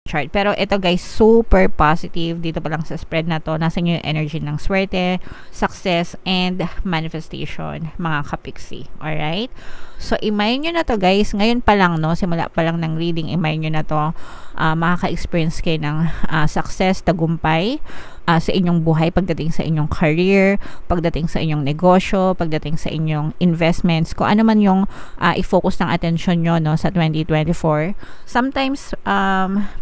chart. Pero ito guys, super positive dito pa lang sa spread na to. Nasa inyo yung energy ng swerte, success, and manifestation, mga kapiksi. Alright? So, imayin nyo na to guys. Ngayon pa lang, no? Simula pa lang ng reading, imayin nyo na to. Makaka-experience kayo ng success, tagumpay sa inyong buhay, pagdating sa inyong career, pagdating sa inyong negosyo, pagdating sa inyong investments, kung ano man yung i-focus ng attention nyo, no, sa 2024. Sometimes,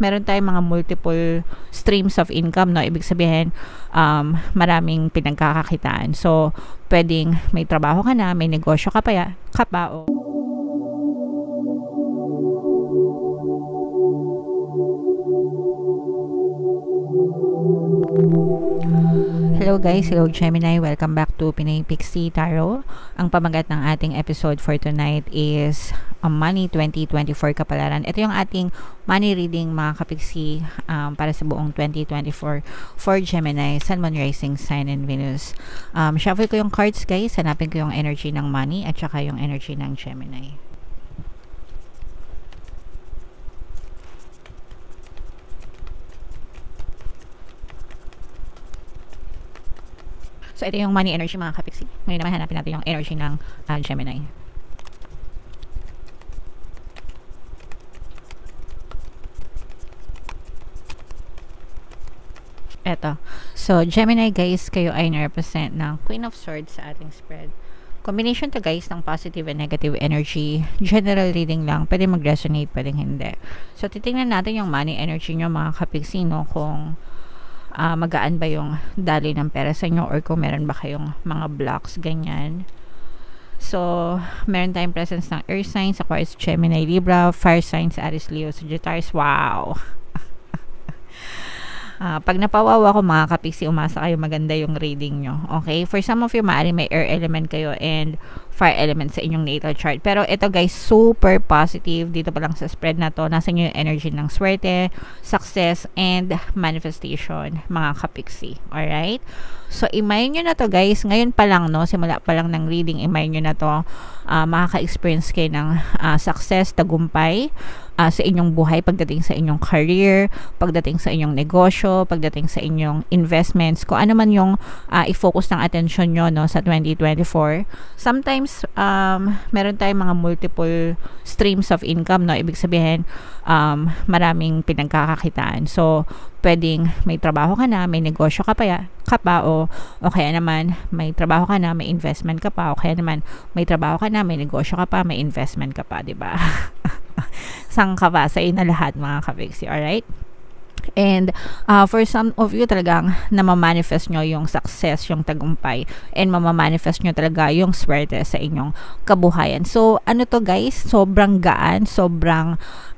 meron tayong mga multiple streams of income, no? Ibig sabihin, maraming pinagkakakitaan. So, pwedeng may trabaho ka na, may negosyo ka pa, o hello guys, hello Gemini, welcome back to Pinay Pixie Tarot. Ang pamagat ng ating episode for tonight is Money 2024 Kapalaran. Ito yung ating money reading mga kapiksi para sa buong 2024 for Gemini, Sun, Moon, Rising, Sign, and Venus. Shuffle ko yung cards guys, hanapin ko yung energy ng money at saka yung energy ng Gemini. So, ito yung money energy mga kapiksi. Ngayon naman hanapin natin yung energy ng Gemini. Eto. So, Gemini guys, kayo ay na-represent ng Queen of Swords sa ating spread. Combination to guys ng positive and negative energy. General reading lang. Pwede mag-resonate, pwedeng hindi. So, titingnan natin yung money energy nyo mga kapiksi, no? Kung magaan ba yung daloy ng pera sa inyo or kung meron ba kayong mga blocks, ganyan. So, meron tayong presence ng earth signs, Aquarius, Gemini, Libra, fire signs, Aries, Leo, Sagittarius. Wow! Pag napawawa ko mga kapiksi, umasa kayo maganda yung reading nyo. Okay? For some of you, maaari may air element kayo and fire element sa inyong natal chart. Pero ito guys, super positive dito pa lang sa spread na to. Nasa inyo yung energy ng swerte, success, and manifestation, mga kapiksi. Alright? So, imayin nyo na to guys. Ngayon pa lang, no? Simula pa lang ng reading, imayin nyo na to. Makaka-experience kayo ng success, tagumpay sa inyong buhay, pagdating sa inyong career, pagdating sa inyong negosyo, pagdating sa inyong investments, kung ano man yung i-focus ng attention nyo, no, sa 2024. Sometimes, meron tayong mga multiple streams of income, no? Ibig sabihin, maraming pinagkakakitaan. So, pwedeng may trabaho ka na, may negosyo ka pa, o kaya naman may trabaho ka na, may investment ka pa, o kaya naman may trabaho ka na, may negosyo ka pa, may investment ka pa, 'di ba? Sang ka pa sa na lahat mga kapiksi, alright? And for some of you talagang namamanifest nyo yung success, yung tagumpay, and mamamanifest nyo talaga yung swerte sa inyong kabuhayan. So, ano to guys? Sobrang gaan, sobrang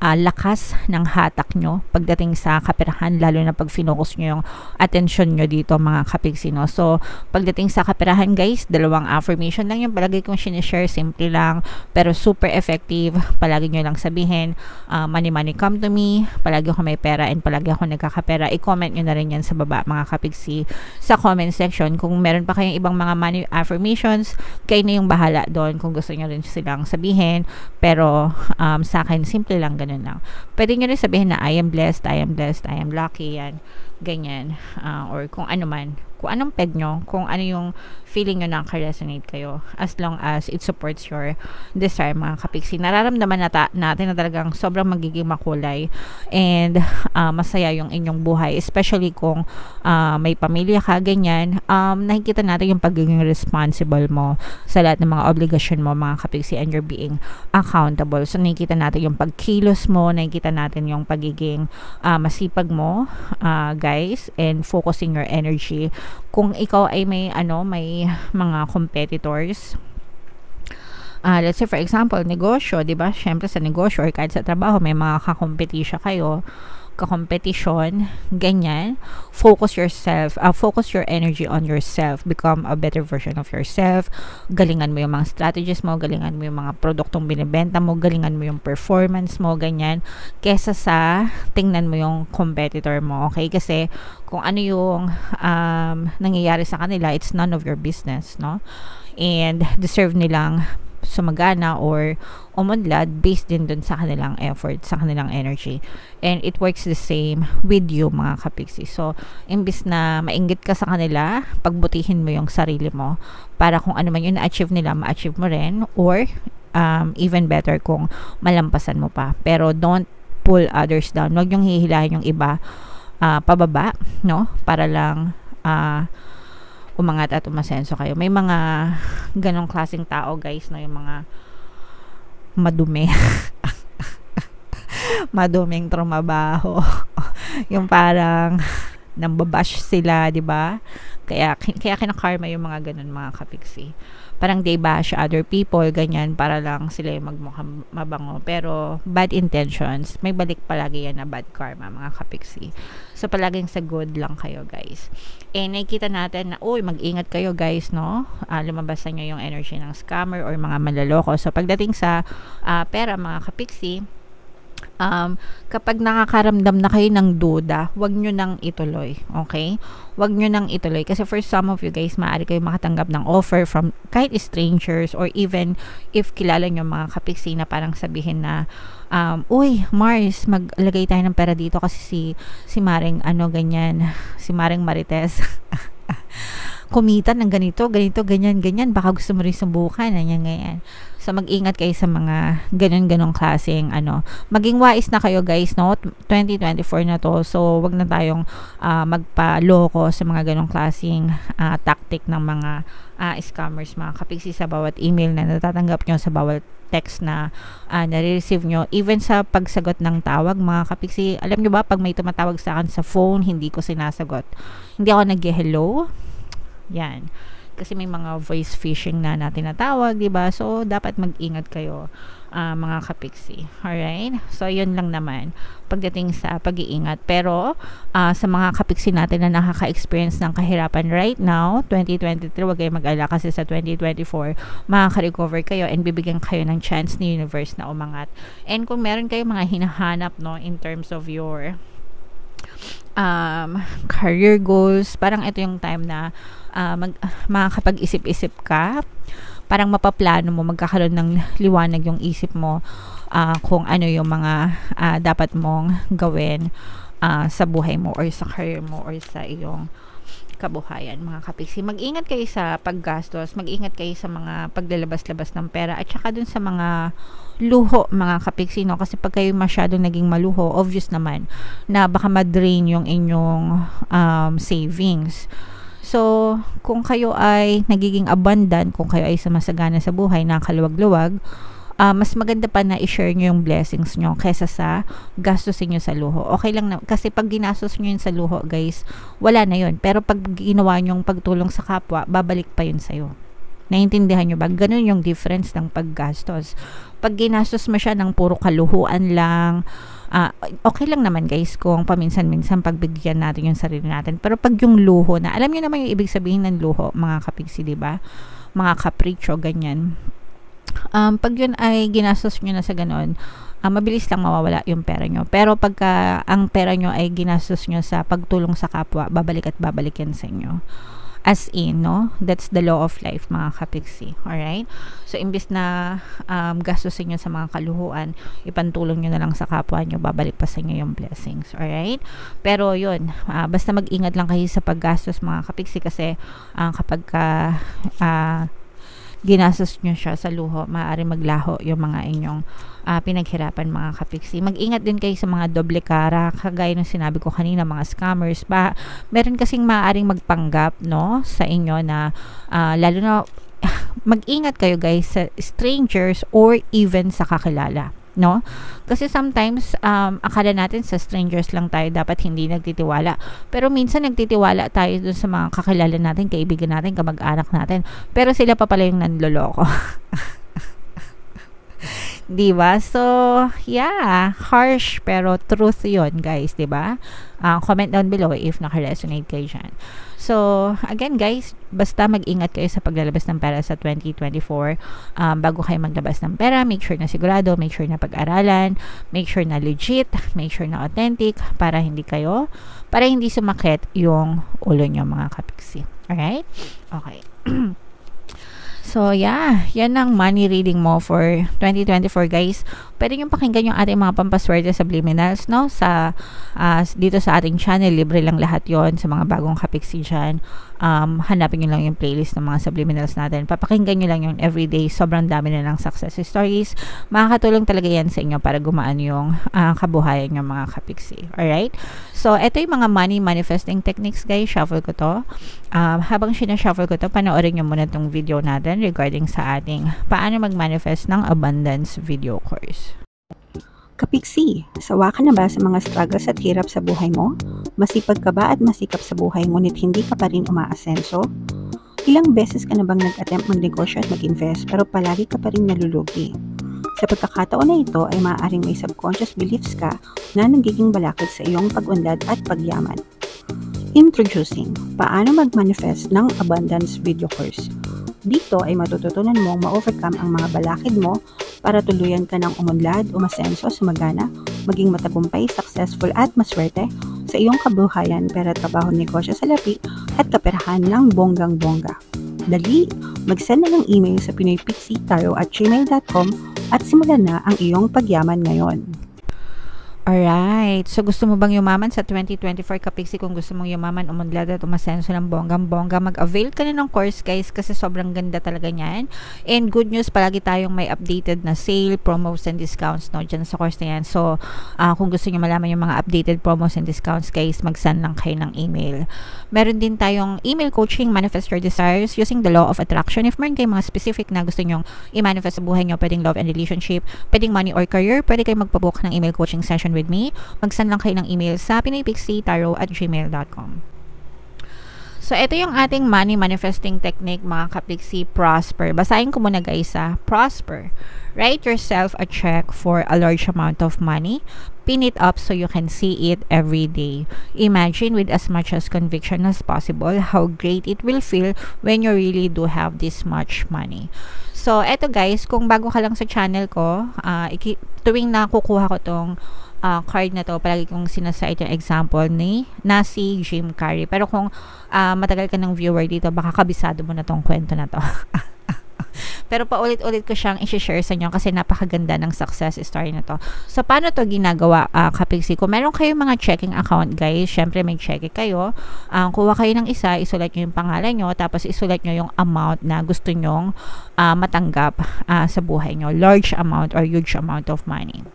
lakas ng hatak nyo pagdating sa kaperahan, lalo na pag finocus nyo yung attention nyo dito mga kapiksi, no? So, pagdating sa kaperahan guys, dalawang affirmation lang yung palagi kong sinishare, simple lang, pero super effective. Palagi nyo lang sabihin, money, money come to me, palagi ako may pera and palagi ako nagkakapera. I-comment nyo na rin yan sa baba mga kapiksi sa comment section. Kung meron pa kayong ibang mga money affirmations, kayo na yung bahala doon kung gusto nyo rin silang sabihin, pero sa akin, simple lang, ganun lang. Pwede nyo rin sabihin na I am blessed, I am blessed, I am lucky, yan, ganyan, or kung ano man, kung anong peg nyo, kung ano yung feeling nyo nakaka-resonate kayo, as long as it supports your desire mga kapiksi. Nararamdaman natin na talagang sobrang magiging makulay and masaya yung inyong buhay, especially kung may pamilya ka, ganyan. Nakikita natin yung pagiging responsible mo sa lahat ng mga obligasyon mo mga kapiksi, and you're being accountable. So nakikita natin yung pagkilos mo, nakikita natin yung pagiging masipag mo guys, and focusing your energy. Kung ikaw ay may mga competitors, let's say for example negosyo, 'di ba? Syempre sa negosyo or kahit sa trabaho may mga kakompetisyon, ganyan. Focus your energy on yourself, become a better version of yourself. Galingan mo yung mga strategies mo, galingan mo yung mga produktong binibenta mo, galingan mo yung performance mo, ganyan, kesa sa tingnan mo yung competitor mo, okay? Kasi kung ano yung nangyayari sa kanila, it's none of your business, no? And deserve nilang sumagana or umunlad based din dun sa kanilang effort, sa kanilang energy. And it works the same with you, mga kapiksi. So, imbis na mainggit ka sa kanila, pagbutihin mo yung sarili mo para kung ano man yung na-achieve nila, ma-achieve mo rin, or even better kung malampasan mo pa. Pero don't pull others down. Huwag yung hihilahin yung iba pababa, no? Para lang umangat at umasenso kayo. May mga ganong klaseng tao, guys, no? Yung mga madumi. Maduming trumabaho. Yung parang nambabash sila, di ba? Kaya kinakarma yung mga ganun, mga kapiksi. Parang they bash other people, ganyan, para lang sila yung magmukhang mabango. Pero bad intentions, may balik palagi yan na bad karma, mga kapiksi. So palaging sa good lang kayo, guys. Nakikita natin na, mag-ingat kayo, guys, no? Lumabas na nyo yung energy ng scammer or mga manlaloko. So pagdating sa pera, mga kapiksi, kapag nakakaramdam na kayo ng duda, wag nyo nang ituloy, okay? Wag nyo nang ituloy kasi for some of you guys, maaari kayo makatanggap ng offer from kahit strangers or even if kilala nyo mga kapiksi na parang sabihin na uy, Mars, maglagay tayo ng pera dito kasi si Maring ganyan, si Maring Marites kumita ng ganito, ganyan, baka gusto mo rin subukan, ganyan. So, mag-ingat kayo sa mga ganun-ganong klaseng, maging wise na kayo, guys, no? 2024 na to, so, wag na tayong magpa-loko sa mga ganong klaseng tactic ng mga scammers, mga kapiksi, sa bawat email na natatanggap nyo, sa bawat text na nare-receive nyo, even sa pagsagot ng tawag, mga kapiksi. Alam nyo ba, pag may tumatawag sa akin sa phone, hindi ko sinasagot. Hindi ako nag-hello. Yan. Kasi may mga voice phishing na tinatawag, diba? So, dapat mag-ingat kayo, mga kapiksi. Alright? So, yun lang naman pagdating sa pag-iingat. Pero, sa mga kapiksi natin na nakaka-experience ng kahirapan right now, 2023, wag kayo mag-alala kasi sa 2024, makaka-recover kayo and bibigyan kayo ng chance ni universe na umangat. And kung meron kayo mga hinahanap, no, in terms of your career goals, parang ito yung time na makakapag-isip-isip ka, parang mapaplano mo, magkakaroon ng liwanag yung isip mo kung ano yung mga dapat mong gawin sa buhay mo or sa career mo or sa iyong kabuhayan, mga kapiksi. Mag-ingat kayo sa paggastos, mag-ingat kayo sa mga paglalabas-labas ng pera at saka dun sa mga luho, mga kapiksi, no? Kasi pag kayo masyadong naging maluho, obvious naman na baka ma-drain yung inyong savings. So, kung kayo ay nagiging abundant, kung kayo ay sumasagana sa buhay, nakaluwag-luwag, mas maganda pa na i-share nyo yung blessings nyo kesa sa gastusin nyo sa luho. Okay lang na, kasi pag ginastos nyo yun sa luho, guys, wala na yun. Pero pag ginawa nyo yung pagtulong sa kapwa, babalik pa yun sa'yo. Naiintindihan nyo ba? Ganun yung difference ng paggastos. Pag ginastos mo siya ng puro kaluhuan lang, okay lang naman, guys, kung paminsan-minsan pagbigyan natin yung sarili natin. Pero pag yung luho na, alam nyo naman yung ibig sabihin ng luho, mga kapiksi, diba? Mga kapricho, ganyan. Pag yun ay ginastos nyo na sa ganon, mabilis lang mawawala yung pera nyo. Pero pagka ang pera nyo ay ginastos nyo sa pagtulong sa kapwa, babalik at babalik yan sa inyo. As in, no? That's the law of life, mga kapiksi. Alright? So, imbis na gastusin nyo sa mga kaluhuan, ipantulong nyo na lang sa kapwa nyo, babalik pa sa inyo yung blessings. Alright? Pero, yun, basta mag-ingat lang kayo sa paggastos, mga kapiksi, kasi kapag ginastos nyo siya sa luho, maaari maglaho yung mga inyong pinaghirapan, mga kapiksi. Mag-ingat din kayo sa mga doble cara, kagaya ng sinabi ko kanina, mga scammers ba. Meron kasing maaaring magpanggap, no, sa inyo na lalo na mag-ingat kayo, guys, sa strangers or even sa kakilala, no? Kasi sometimes akala natin sa strangers lang tayo dapat hindi nagtitiwala, pero minsan nagtitiwala tayo dun sa mga kakilala natin, kaibigan natin, kamag-anak natin, pero sila pa pala yung nanloloko. Diba? So, yeah, harsh pero truth yun, guys, diba? Comment down below if naka-resonate kayo dyan. So, again, guys, basta mag-ingat kayo sa paglalabas ng pera sa 2024. Bago kayo maglabas ng pera, make sure na sigurado, make sure na pag-aralan, make sure na legit, make sure na authentic, para hindi sumakit yung ulo nyo, mga kapiksi. Alright? Okay. So, yeah, yan ang money reading mo for 2024, guys. Pwede nyo pakinggan yung ating mga pampaswerte subliminals, no? Dito sa ating channel, libre lang lahat yon sa mga bagong kapiksi dyan. Hanapin nyo lang yung playlist ng mga subliminals natin. Papakinggan nyo lang yung everyday. Sobrang dami na ng success stories. Makakatulong talaga yan sa inyo para gumaan yung kabuhayan ng mga kapiksi. Alright? So, ito yung mga money manifesting techniques, guys. Shuffle ko to. Habang sinashuffle ko to, panoorin nyo muna tong video natin regarding sa ating paano mag-manifest ng abundance video course. Kapiksi, sawa ka na ba sa mga struggles at hirap sa buhay mo? Masipag ka ba at masikap sa buhay ngunit hindi ka pa rin umaasenso? Ilang beses ka na bang nag-attempt magnegosyo at mag-invest pero palagi ka pa rin nalulugi? Sa pagkakataon na ito ay maaaring may subconscious beliefs ka na nagiging balakid sa iyong pag-unlad at pagyaman. Introducing, paano mag-manifest ng abundance video course. Dito ay matututunan mong ma-overcome ang mga balakid mo para tuluyan ka ng umunlad, umasenso, sumagana, maging matagumpay, successful at maswerte sa iyong kabuhayan, pera, trabaho, negosyo, salapi at kaperahan ng bonggang-bongga. Dali, mag-send na ng email sa pinoypixitaro@gmail.com at simulan na ang iyong pagyaman ngayon. Alright. So, gusto mo bang yumaman sa 2024 kapiksi? Kung gusto mong yumaman, umunlad at umasenso ng bonggang-bongga, mag-avail ka na ng course, guys, kasi sobrang ganda talaga niyan. And good news, palagi tayong may updated na sale, promos, and discounts, no, dyan sa course na yan. So, kung gusto nyo malaman yung mga updated promos and discounts, guys, mag-send lang kayo ng email. Meron din tayong email coaching, manifest your desires using the law of attraction. If meron kayong mga specific na gusto nyong i-manifest sa buhay nyo, pwedeng love and relationship, pwedeng money or career, pwede kayo magpabook ng email coaching session with me. Mag-send lang kayo ng email sa pinoypixitaro@gmail.com. So, ito yung ating money manifesting technique, mga kapiksi. Prosper. Basahin ko muna, guys, Prosper. Write yourself a check for a large amount of money. Pin it up so you can see it every day. Imagine with as much as conviction as possible how great it will feel when you really do have this much money. So, eto, guys, kung bago ka lang sa channel ko, tuwing nakukuha ko tong card na to, palagi kong sinasite yung example na si Jim Carrey. Pero kung matagal ka ng viewer dito, baka kabisado mo na tong kwento na to. Pero paulit-ulit ko siyang i-share sa inyo kasi napakaganda ng success story na to. So, paano to ginagawa, kapiksi? Kung meron kayong mga checking account, guys, syempre may cheque kayo. Kuha kayo ng isa, isulat nyo yung pangalan nyo, tapos isulat nyo yung amount na gusto nyong matanggap sa buhay nyo. Large amount or huge amount of money.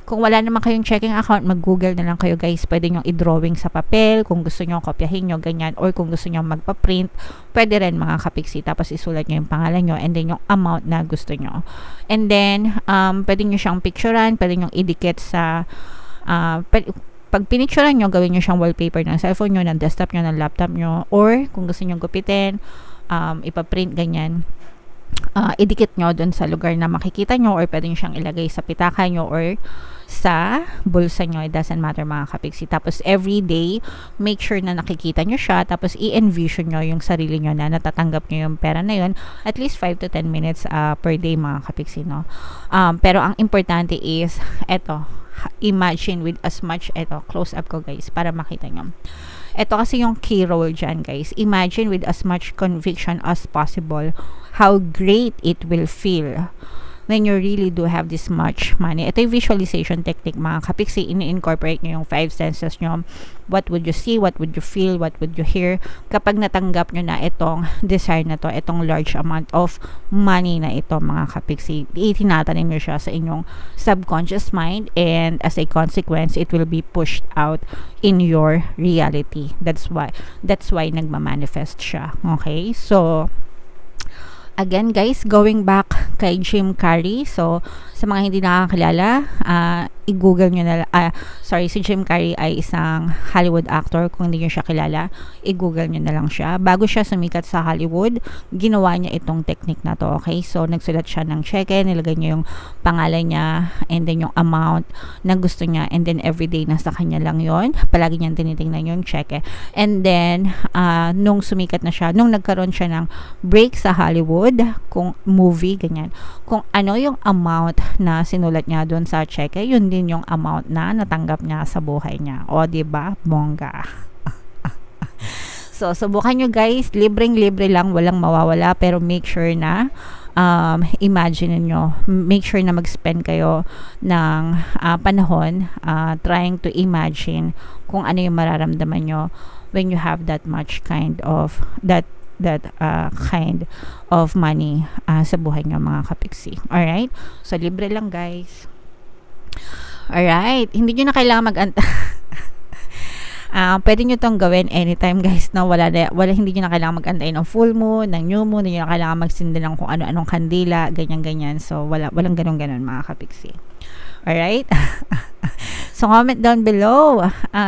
Kung wala naman kayong checking account, mag-google na lang kayo, guys. Pwede nyo i-drawing sa papel, kung gusto nyo kopyahin nyo, ganyan. Or kung gusto nyo magpa-print, pwede rin, mga kapiksi. Tapos isulat nyo yung pangalan nyo and then yung amount na gusto nyo. And then, pwede nyo siyang picturean, pwede nyo idikit sa pag pinicturean nyo, gawin nyo siyang wallpaper ng cellphone nyo, ng desktop nyo, ng laptop nyo, or kung gusto nyo gupitin, ipaprint, ganyan, idikit nyo dun sa lugar na makikita nyo, or pwede nyo siyang ilagay sa pitaka nyo or sa bulsa nyo. It doesn't matter, mga kapiksi. Tapos every day, make sure na nakikita nyo siya, tapos i-envision nyo yung sarili nyo na natatanggap nyo yung pera na yun at least 5 to 10 minutes per day, mga kapiksi, no? Pero ang importante is eto, imagine with as much, close up ko, guys, para makita nyo. Ito kasi yung key role dyan, guys. Imagine with as much conviction as possible how great it will feel when you really do have this much money. Ito yung visualization technique, mga kapiksi. Ini-incorporate nyo yung 5 senses nyo. What would you see? What would you feel? What would you hear? Kapag natanggap nyo na itong desire na to, itong large amount of money na ito, mga kapiksi, itinatanim nyo siya sa inyong subconscious mind, and as a consequence, it will be pushed out in your reality. That's why nagmamanifest siya. Okay? So, again, guys, going back kay Jim Carrey. So, sa mga hindi nakakilala, i-google nyo na si Jim Carrey ay isang Hollywood actor. Kung hindi nyo siya kilala, i-google nyo na lang siya. Bago siya sumikat sa Hollywood, ginawa niya itong technique na to. Okay? So, nagsulat siya ng cheque, nilagay niya yung pangalan niya, and then yung amount na gusto niya, and then everyday nasa kanya lang yon. Palagi niyang tinitingnan yung cheque. And then, nung sumikat na siya, nung nagkaroon siya ng break sa Hollywood, kung movie, ganyan, kung ano yung amount na sinulat niya doon sa cheque, yun din yung amount na natanggap niya sa buhay niya. O, diba? Bongga. So, subukan nyo guys, libreng-libre lang, walang mawawala, pero make sure na imagine nyo, make sure na mag-spend kayo ng panahon trying to imagine kung ano yung mararamdaman nyo when you have that much kind of kind of money sa buhay nyo mga kapiksi. Alright? So, libre lang guys. Alright. Hindi nyo na kailangan mag-anta. Pwede nyo tong gawin anytime guys, no? Hindi nyo na kailangan mag-antay ng full moon, ng new moon, hindi nyo na kailangan magsinda ng kung ano-anong kandila, ganyan-ganyan. So, walang ganun-ganun mga kapiksi. Alright? So, comment down below.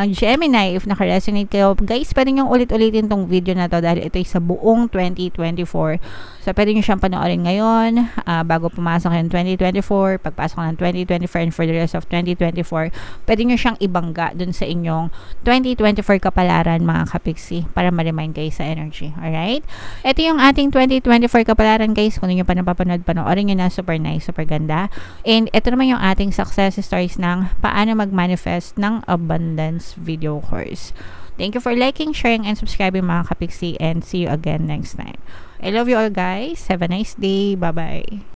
Gemini, if naka-resonate kayo, guys, pwede nyo ulit-ulitin tong video na to dahil ito ay sa buong 2024. So, pwede nyo siyang panoorin ngayon bago pumasok yung 2024, pagpasok ng 2024 and for the rest of 2024. Pwede nyo siyang ibangga dun sa inyong 2024 kapalaran, mga kapiksi, para ma-remind kayo sa energy. Alright? Ito yung ating 2024 kapalaran, guys. Kung nyo pa napapanood, panoorin nyo na. Super nice, super ganda. And ito naman yung ating success stories ng paano mag-manifest ng abundance video course. Thank you for liking, sharing, and subscribing, mga kapiksi, and see you again next time. I love you all guys. Have a nice day. Bye-bye.